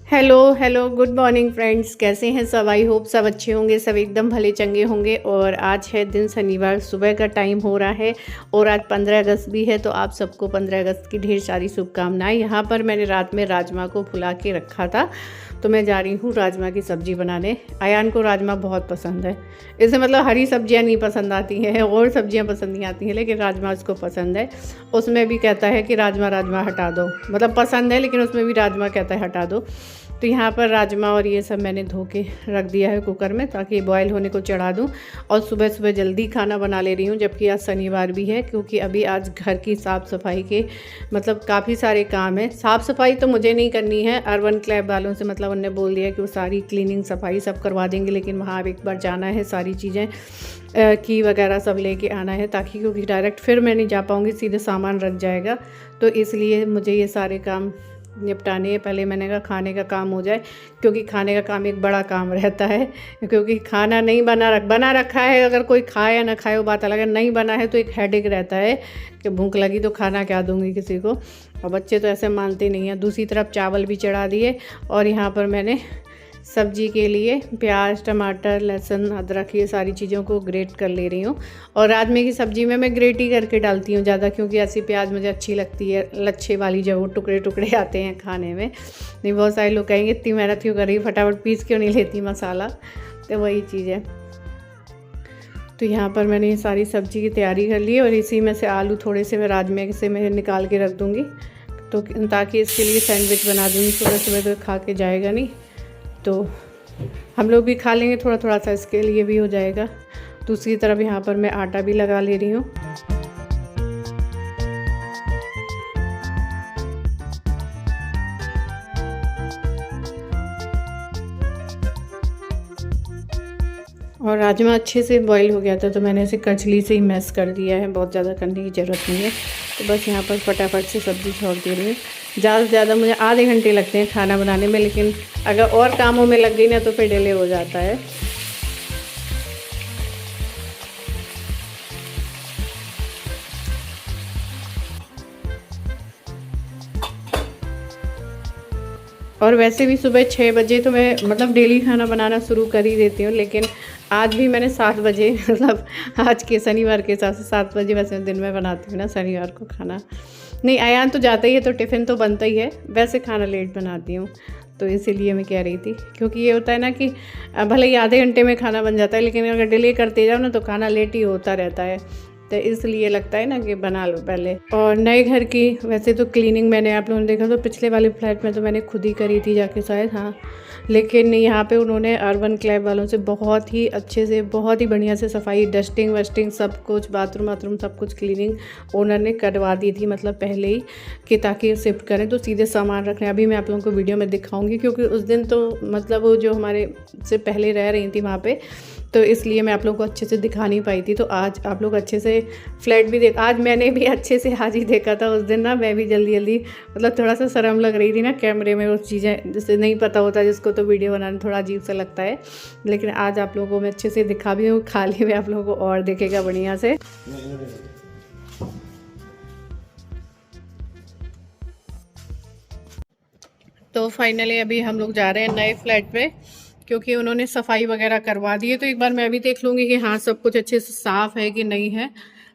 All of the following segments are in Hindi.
Hello hello good morning friends, कैसे हैं सब। आई होप सब अच्छे होंगे, सब एकदम भले चंगे होंगे। और आज है दिन शनिवार, सुबह का टाइम हो रहा है और आज 15 अगस्त भी है, तो आप सबको 15 अगस्त की ढेर सारी शुभकामनाएं। यहाँ पर मैंने रात में राजमा को फुला के रखा था, तो मैं जा रही हूँ राजमा की सब्ज़ी बनाने। अयान को राजमा बहुत पसंद है। इसे मतलब हरी सब्जियाँ नहीं पसंद आती हैं और सब्जियाँ पसंद नहीं आती हैं, लेकिन राजमा उसको पसंद है। उसमें भी कहता है कि राजमा राजमा हटा दो, मतलब पसंद है लेकिन उसमें भी राजमा कहता है हटा दो। तो यहाँ पर राजमा और ये सब मैंने धो के रख दिया है कुकर में, ताकि बॉयल होने को चढ़ा दूँ। और सुबह सुबह जल्दी खाना बना ले रही हूँ, जबकि आज शनिवार भी है, क्योंकि अभी आज घर की साफ़ सफाई के मतलब काफ़ी सारे काम हैं। साफ़ सफाई तो मुझे नहीं करनी है, अर्बन क्लैब वालों से मतलब उन्होंने बोल दिया कि वो सारी क्लीनिंग सफाई सब करवा देंगे, लेकिन वहाँ एक बार जाना है, सारी चीज़ें की वगैरह सब लेके आना है, ताकि क्योंकि डायरेक्ट फिर मैं नहीं जा पाऊँगी, सीधे सामान रख जाएगा। तो इसलिए मुझे ये सारे काम निपटाने हैं। पहले मैंने कहा खाने का काम हो जाए, क्योंकि खाने का काम एक बड़ा काम रहता है, क्योंकि खाना नहीं बना रखा है, अगर कोई खाए या ना खाए वो बात अलग है, नहीं बना है तो एक हेडेक रहता है कि भूख लगी तो खाना क्या दूंगी किसी को। और बच्चे तो ऐसे मानते नहीं हैं। दूसरी तरफ चावल भी चढ़ा दिए, और यहाँ पर मैंने सब्जी के लिए प्याज, टमाटर, लहसुन, अदरक, ये सारी चीज़ों को ग्रेट कर ले रही हूँ। और राजमे की सब्ज़ी में मैं ग्रेट ही करके डालती हूँ ज़्यादा, क्योंकि ऐसी प्याज मुझे अच्छी लगती है, लच्छे वाली, जब वो टुकड़े टुकड़े आते हैं खाने में। नहीं, बहुत सारे लोग कहेंगे इतनी मेहनत क्यों कर रही, फटाफट पीस क्यों नहीं लेती मसाला, तो वही चीज़ है। तो यहाँ पर मैंने ये सारी सब्ज़ी की तैयारी कर ली, और इसी में से आलू थोड़े से मैं राजमे से मैं निकाल के रख दूँगी, तो ताकि इसके लिए सैंडविच बना दूँगी। सुबह सुबह तो खा के जाएगा नहीं, तो हम लोग भी खा लेंगे, थोड़ा थोड़ा सा इसके लिए भी हो जाएगा। दूसरी तरफ यहाँ पर मैं आटा भी लगा ले रही हूँ। और राजमा अच्छे से बॉईल हो गया था, तो मैंने इसे कचली से ही मैश कर दिया है, बहुत ज़्यादा करने की ज़रूरत नहीं है। तो बस यहाँ पर फटाफट से सब्ज़ी छोड़ दे रही हूँ। ज़्यादा से ज़्यादा मुझे आधे घंटे लगते हैं खाना बनाने में, लेकिन अगर और कामों में लग गई ना तो फिर डिले हो जाता है। और वैसे भी सुबह 6 बजे तो मैं मतलब डेली खाना बनाना शुरू कर ही देती हूँ, लेकिन आज भी मैंने 7 बजे मतलब आज के शनिवार के हिसाब से 7 बजे वैसे दिन में बनाती हूँ ना शनिवार को खाना। नहीं, अयान तो जाता ही है तो टिफ़िन तो बनता ही है, वैसे खाना लेट बनाती हूँ। तो इसीलिए मैं कह रही थी, क्योंकि ये होता है ना कि भले ही आधे घंटे में खाना बन जाता है, लेकिन अगर डिले करते जाओ ना तो खाना लेट ही होता रहता है। तो इसलिए लगता है ना कि बना लो पहले। और नए घर की वैसे तो क्लीनिंग मैंने, आप लोगों ने देखा तो पिछले वाले फ्लैट में तो मैंने खुद ही करी थी जाके शायद, हाँ, लेकिन यहाँ पे उन्होंने अर्बन क्लैब वालों से बहुत ही अच्छे से, बहुत ही बढ़िया से सफाई, डस्टिंग वस्टिंग सब कुछ, बाथरूम वाथरूम सब कुछ क्लीनिंग ओनर ने करवा दी थी, मतलब पहले ही, कि ताकि शिफ्ट करें तो सीधे सामान रखने। अभी मैं आप लोगों को वीडियो में दिखाऊंगी, क्योंकि उस दिन तो मतलब वो जो हमारे से पहले रह रही थी वहाँ पे, तो इसलिए मैं आप लोगों को अच्छे से दिखा नहीं पाई थी। तो आज आप लोग अच्छे से फ्लैट भी आज मैंने भी अच्छे से आज ही देखा था। उस दिन ना मैं भी जल्दी जल्दी, मतलब थोड़ा सा शर्म लग रही थी ना कैमरे में, वो चीज़ें जैसे नहीं पता होता जिसको, तो वीडियो बनाना थोड़ा अजीब सा लगता है। लेकिन आज आप लोगों को मैं अच्छे से दिखा भी हूँ, खाली में आप लोगों को और देखेगा बढ़िया से। तो फाइनली अभी हम लोग जा रहे हैं नए फ्लैट पे, क्योंकि उन्होंने सफाई वगैरह करवा दी है। तो एक बार मैं भी देख लूँगी कि हाँ सब कुछ अच्छे से साफ़ है कि नहीं है,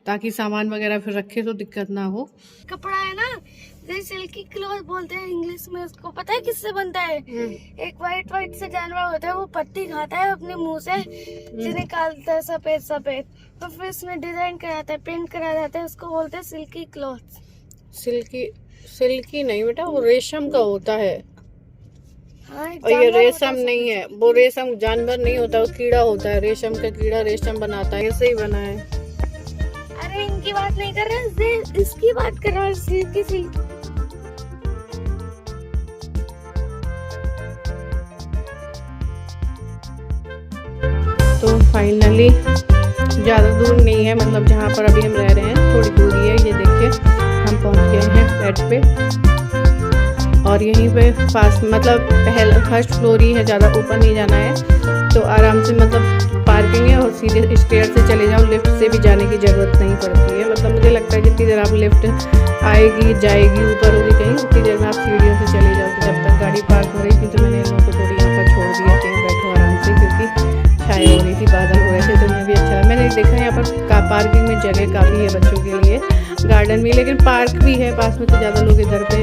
ताकि सामान वगैरह फिर रखे तो दिक्कत ना हो। कपड़ा है ना, सिल्की क्लॉथ बोलते हैं इंग्लिश में उसको। पता है किससे बनता है? एक वाइट से जानवर होता है, वो पत्ती खाता है अपने मुंह से, जो निकालता है सफेद सफेद, तो फिर इसमें डिजाइन कराता है, प्रिंट करा जाता है, उसको बोलते हैं सिल्की क्लॉथ। सिल्की नहीं बेटा, वो रेशम का होता है। हाँ, और ये रेशम नहीं है, वो रेशम जानवर नहीं होता, वो कीड़ा होता है, रेशम का कीड़ा रेशम बनाता है, ऐसे ही बना है। अरे इनकी बात नहीं कर रहे, इसकी बात कर रहा है। तो फाइनली ज़्यादा दूर नहीं है, मतलब जहाँ पर अभी हम रह रहे हैं थोड़ी दूरी है। ये देखिए हम पहुँच गए हैं फ्लैट पे, और यहीं पे पास मतलब फर्स्ट फ्लोर ही है, ज़्यादा ऊपर नहीं जाना है। तो आराम से मतलब पार्किंग है और सीधे स्टेयर से चले जाओ, लिफ्ट से भी जाने की ज़रूरत नहीं पड़ती है। मतलब मुझे लगता है जितनी देर आप लिफ्ट आएगी जाएगी ऊपर होगी कहीं, उतनी देर में आप सीढ़ियों से चले जाओ। तो जब तक गाड़ी पार्क हो रही थी तो मैंने इन लोगों को थोड़ी यहाँ पर छोड़ दिया कि बैठो आराम से, क्योंकि छाया हो रही थी, बादल हो रहे थे, तो मैं भी अच्छा लगा। मैंने देखा यहाँ पर पार्किंग में जगह काफ़ी है बच्चों के लिए, गार्डन भी, लेकिन पार्क भी है पास में, तो ज़्यादा लोग इधर पे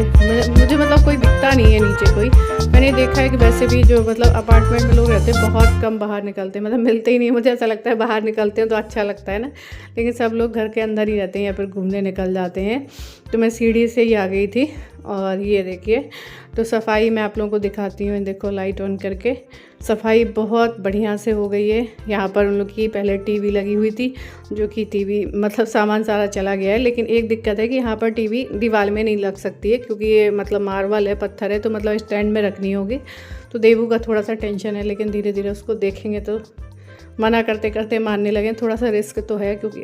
मुझे मतलब कोई दिखता नहीं है नीचे कोई। मैंने देखा है कि वैसे भी जो मतलब अपार्टमेंट में लोग रहते हैं बहुत कम बाहर निकलते हैं, मतलब मिलते ही नहीं। मुझे ऐसा लगता है बाहर निकलते हैं तो अच्छा लगता है ना, लेकिन सब लोग घर के अंदर ही रहते हैं या फिर घूमने निकल जाते हैं। तो मैं सीढ़ी से ही आ गई थी और ये देखिए, तो सफाई मैं आप लोगों को दिखाती हूँ। देखो लाइट ऑन करके सफाई बहुत बढ़िया से हो गई है। यहाँ पर उन लोग की पहले टीवी लगी हुई थी, जो कि टीवी मतलब सामान सारा चला गया है, लेकिन एक दिक्कत है कि यहाँ पर टीवी दीवार में नहीं लग सकती है, क्योंकि ये मतलब मार्बल है, पत्थर है, तो मतलब स्टैंड में रखनी होगी। तो देवू का थोड़ा सा टेंशन है, लेकिन धीरे धीरे उसको देखेंगे। तो मना करते करते मानने लगे, थोड़ा सा रिस्क तो है क्योंकि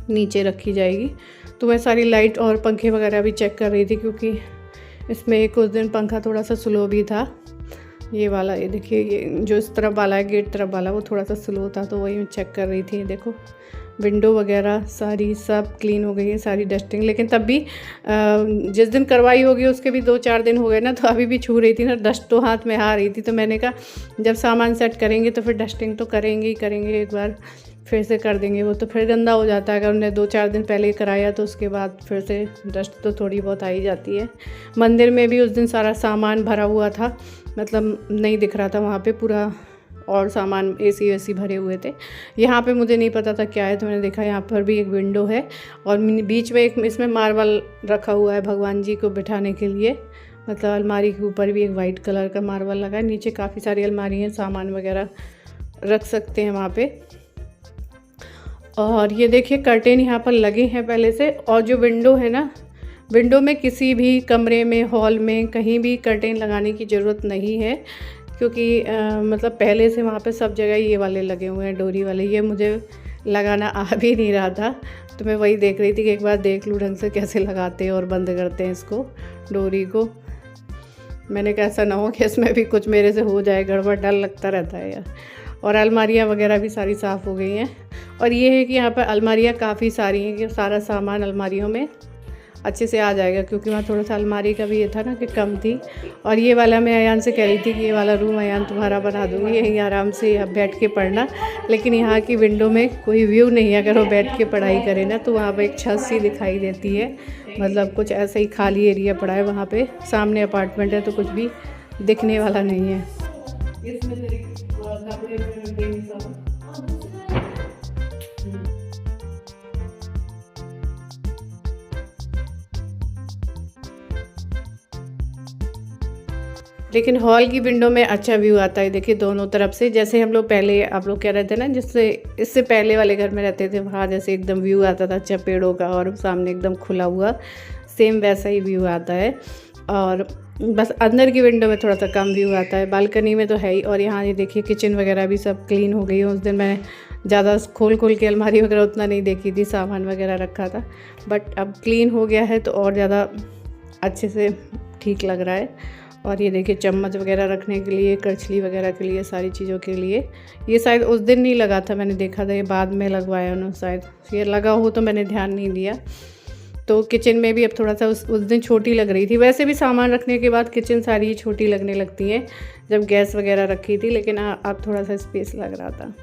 नीचे रखी जाएगी। तो मैं सारी लाइट और पंखे वगैरह भी चेक कर रही थी, क्योंकि इसमें कुछ दिन पंखा थोड़ा सा स्लो भी था। ये वाला, ये देखिए, ये जो इस तरफ वाला है गेट तरफ वाला, वो थोड़ा सा स्लो था, तो वही मैं चेक कर रही थी। देखो विंडो वगैरह सारी सब क्लीन हो गई है, सारी डस्टिंग। लेकिन तब भी जिस दिन करवाई होगी उसके भी 2-4 दिन हो गए ना, तो अभी भी छू रही थी ना, डस्ट तो हाथ में आ रही थी। तो मैंने कहा जब सामान सेट करेंगे तो फिर डस्टिंग तो करेंगे ही करेंगे, एक बार फिर से कर देंगे, वो तो फिर गंदा हो जाता है। अगर उन्हें 2-4 दिन पहले कराया तो उसके बाद फिर से डस्ट तो थोड़ी बहुत आ ही जाती है। मंदिर में भी उस दिन सारा सामान भरा हुआ था, मतलब नहीं दिख रहा था वहाँ पे पूरा, और सामान एसी वेसी भरे हुए थे। यहाँ पे मुझे नहीं पता था क्या है, तो मैंने देखा यहाँ पर भी एक विंडो है और बीच में एक इसमें मार्बल रखा हुआ है भगवान जी को बिठाने के लिए। मतलब अलमारी के ऊपर भी एक वाइट कलर का मार्बल लगा है। नीचे काफ़ी सारी अलमारी हैं, सामान वगैरह रख सकते हैं वहाँ पे। और ये देखिए कर्टेन यहाँ पर लगे हैं पहले से। और जो विंडो है ना, विंडो में किसी भी कमरे में, हॉल में, कहीं भी कर्टेन लगाने की ज़रूरत नहीं है, क्योंकि मतलब पहले से वहाँ पे सब जगह ये वाले लगे हुए हैं, डोरी वाले। ये मुझे लगाना आ भी नहीं रहा था, तो मैं वही देख रही थी कि एक बार देख लूँ ढंग से कैसे लगाते हैं और बंद करते हैं इसको, डोरी को। मैंने कहा ऐसा ना हो कि इसमें भी कुछ मेरे से हो जाए गड़बड़, डर लगता रहता है यार। और अलमारियाँ वगैरह भी सारी साफ़ हो गई हैं। और ये है कि यहाँ पर अलमारियाँ काफ़ी सारी हैं, कि सारा सामान अलमारियों में अच्छे से आ जाएगा, क्योंकि वहाँ थोड़ा सा अलमारी का भी ये था ना कि कम थी। और ये वाला मैं अयान से कह रही थी कि ये वाला रूम अयान तुम्हारा बना दूँगी, यहीं आराम से अब बैठ के पढ़ना। लेकिन यहाँ की विंडो में कोई व्यू नहीं है, अगर वो बैठ के पढ़ाई करे ना तो वहाँ पर एक छत सी दिखाई देती है, मतलब कुछ ऐसा ही खाली एरिया पड़ा है वहाँ पर। सामने अपार्टमेंट है तो कुछ भी दिखने वाला नहीं है। लेकिन हॉल की विंडो में अच्छा व्यू आता है, देखिए दोनों तरफ से। जैसे हम लोग पहले, आप लोग कह रहे थे ना, जिससे इससे पहले वाले घर में रहते थे, वहाँ जैसे एकदम व्यू आता था अच्छा पेड़ों का और सामने एकदम खुला हुआ, सेम वैसा ही व्यू आता है। और बस अंदर की विंडो में थोड़ा सा कम व्यू आता है, बालकनी में तो है ही। और यहाँ ये देखिए किचन वगैरह भी सब क्लीन हो गई है। उस दिन मैं ज़्यादा खोल के अलमारी वगैरह उतना नहीं देखी थी, सामान वगैरह रखा था, बट अब क्लीन हो गया है तो और ज़्यादा अच्छे से ठीक लग रहा है। और ये देखिए चम्मच वगैरह रखने के लिए, करछली वगैरह के लिए, सारी चीज़ों के लिए। ये शायद उस दिन नहीं लगा था, मैंने देखा था, ये बाद में लगवाया उन्होंने, शायद ये लगा हो तो मैंने ध्यान नहीं दिया। तो किचन में भी अब थोड़ा सा उस दिन छोटी लग रही थी। वैसे भी सामान रखने के बाद किचन सारी ही छोटी लगने लगती हैं जब गैस वगैरह रखी थी, लेकिन अब थोड़ा सा स्पेस लग रहा था।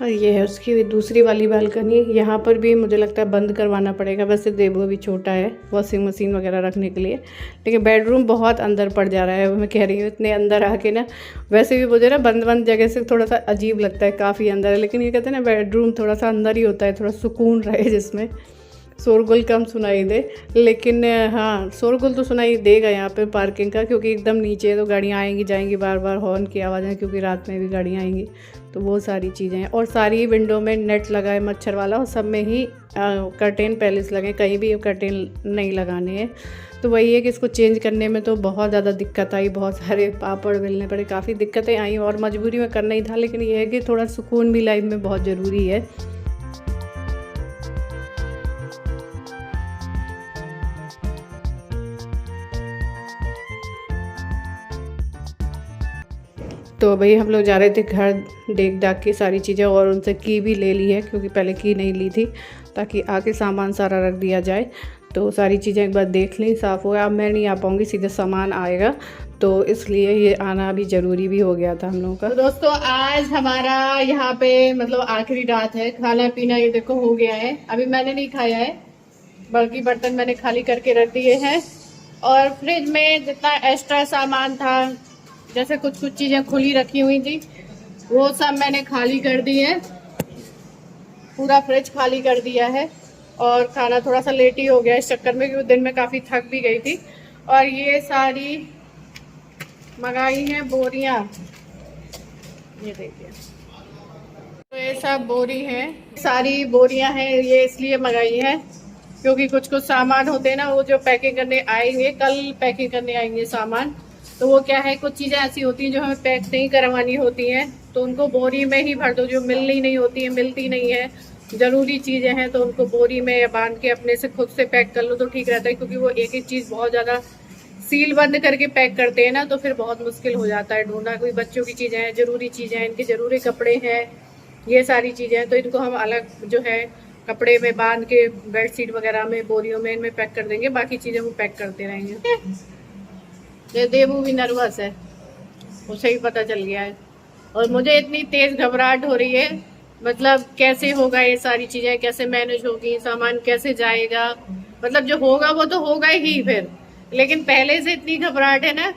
और ये है उसकी दूसरी वाली बालकनी। यहाँ पर भी मुझे लगता है बंद करवाना पड़ेगा, वैसे देवू अभी छोटा है वॉशिंग मशीन वगैरह रखने के लिए, लेकिन बेडरूम बहुत अंदर पड़ जा रहा है। मैं कह रही हूँ इतने अंदर आके ना, वैसे भी मुझे ना बंद जगह से थोड़ा सा अजीब लगता है, काफ़ी अंदर है। लेकिन ये कहते हैं ना बेडरूम थोड़ा सा अंदर ही होता है, थोड़ा सुकून रहे जिसमें शोरगुल कम सुनाई दे। लेकिन हाँ, शोरगुल तो सुनाई देगा यहाँ पे पार्किंग का, क्योंकि एकदम नीचे है तो गाड़ियाँ आएंगी जाएंगी, बार बार हॉर्न की आवाज़ है, क्योंकि रात में भी गाड़ियाँ आएंगी तो वो सारी चीज़ें हैं। और सारी विंडो में नेट लगा है मच्छर वाला, और सब में ही कर्टेन पहले से लगे, कहीं भी कर्टेन नहीं लगाने हैं। तो वही है कि इसको चेंज करने में तो बहुत ज़्यादा दिक्कत आई, बहुत सारे पापड़ बेलने पड़े, काफ़ी दिक्कतें आई और मजबूरी में करना ही था। लेकिन ये है कि थोड़ा सुकून भी लाइफ में बहुत ज़रूरी है। तो भाई हम लोग जा रहे थे घर देख दाख के सारी चीज़ें, और उनसे की भी ले ली है क्योंकि पहले की नहीं ली थी, ताकि आके सामान सारा रख दिया जाए। तो सारी चीज़ें एक बार देख ली, साफ़ हो गया। अब मैं नहीं आ पाऊँगी, सीधे सामान आएगा, तो इसलिए ये आना भी ज़रूरी भी हो गया था हम लोगों का। तो दोस्तों आज हमारा यहाँ पे मतलब आखिरी रात है, खाना पीना ये देखो हो गया है। अभी मैंने नहीं खाया है, बल्कि बर्तन मैंने खाली करके रख दिए हैं। और फ्रिज में जितना एक्स्ट्रा सामान था, जैसे कुछ चीज़ें खुली रखी हुई थी, वो सब मैंने खाली कर दी है, पूरा फ्रिज खाली कर दिया है। और खाना थोड़ा सा लेट ही हो गया इस चक्कर में, क्योंकि दिन में काफ़ी थक भी गई थी। और ये सारी मंगाई हैं बोरियां, ये देखिए, तो ये सब बोरी हैं, सारी बोरियां हैं। ये इसलिए मंगाई है क्योंकि कुछ सामान होते हैं ना, वो जो पैकिंग करने आएंगे, कल पैकिंग करने आएंगे सामान, तो वो क्या है, कुछ चीज़ें ऐसी होती हैं जो हमें पैक नहीं करवानी होती हैं, तो उनको बोरी में ही भर दो। जो मिलनी नहीं होती है, मिलती नहीं है, ज़रूरी चीज़ें हैं, तो उनको बोरी में या बांध के अपने से खुद से पैक कर लो तो ठीक रहता है। क्योंकि वो एक एक चीज़ बहुत ज़्यादा सील बंद करके पैक करते हैं ना, तो फिर बहुत मुश्किल हो जाता है ढूंढना। कोई बच्चों की चीज़ें हैं, ज़रूरी चीज़ें हैं, इनके ज़रूरी कपड़े हैं, ये सारी चीज़ें हैं, तो इनको हम अलग जो है कपड़े में बांध के बेडशीट वगैरह में, बोरियों में, इनमें पैक कर देंगे। बाकी चीज़ें वो पैक करते रहेंगे। ये देवू भी नर्वस है, उसे ही पता चल गया है। और मुझे इतनी तेज घबराहट हो रही है, मतलब कैसे होगा ये सारी चीजें, कैसे मैनेज होगी, सामान कैसे जाएगा, मतलब जो होगा वो तो होगा ही फिर। लेकिन पहले से इतनी घबराहट है ना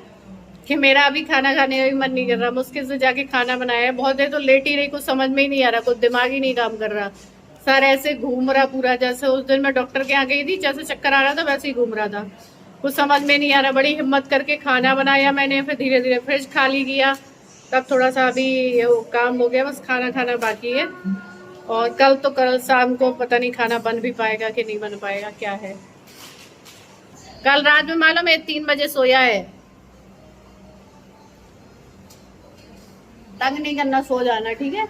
कि मेरा अभी खाना खाने का भी मन नहीं कर रहा। मुश्किल से जाके खाना बनाया है, बहुत देर तो लेट ही रही, कुछ समझ में ही नहीं आ रहा, कुछ दिमाग ही नहीं काम कर रहा, सर ऐसे घूम रहा पूरा। जैसे उस दिन मैं डॉक्टर के यहाँ गई थी, जैसे चक्कर आ रहा था वैसे ही घूम रहा था, कुछ समझ में नहीं आ रहा। बड़ी हिम्मत करके खाना बनाया मैंने, फिर धीरे धीरे फ्रिज खाली किया, तब थोड़ा सा अभी काम हो गया, बस खाना खाना बाकी है। और कल शाम को पता नहीं खाना बन भी पाएगा कि नहीं बन पाएगा, क्या है। कल रात में मालूम है 3 बजे सोया है। तंग नहीं करना, सो जाना, ठीक है।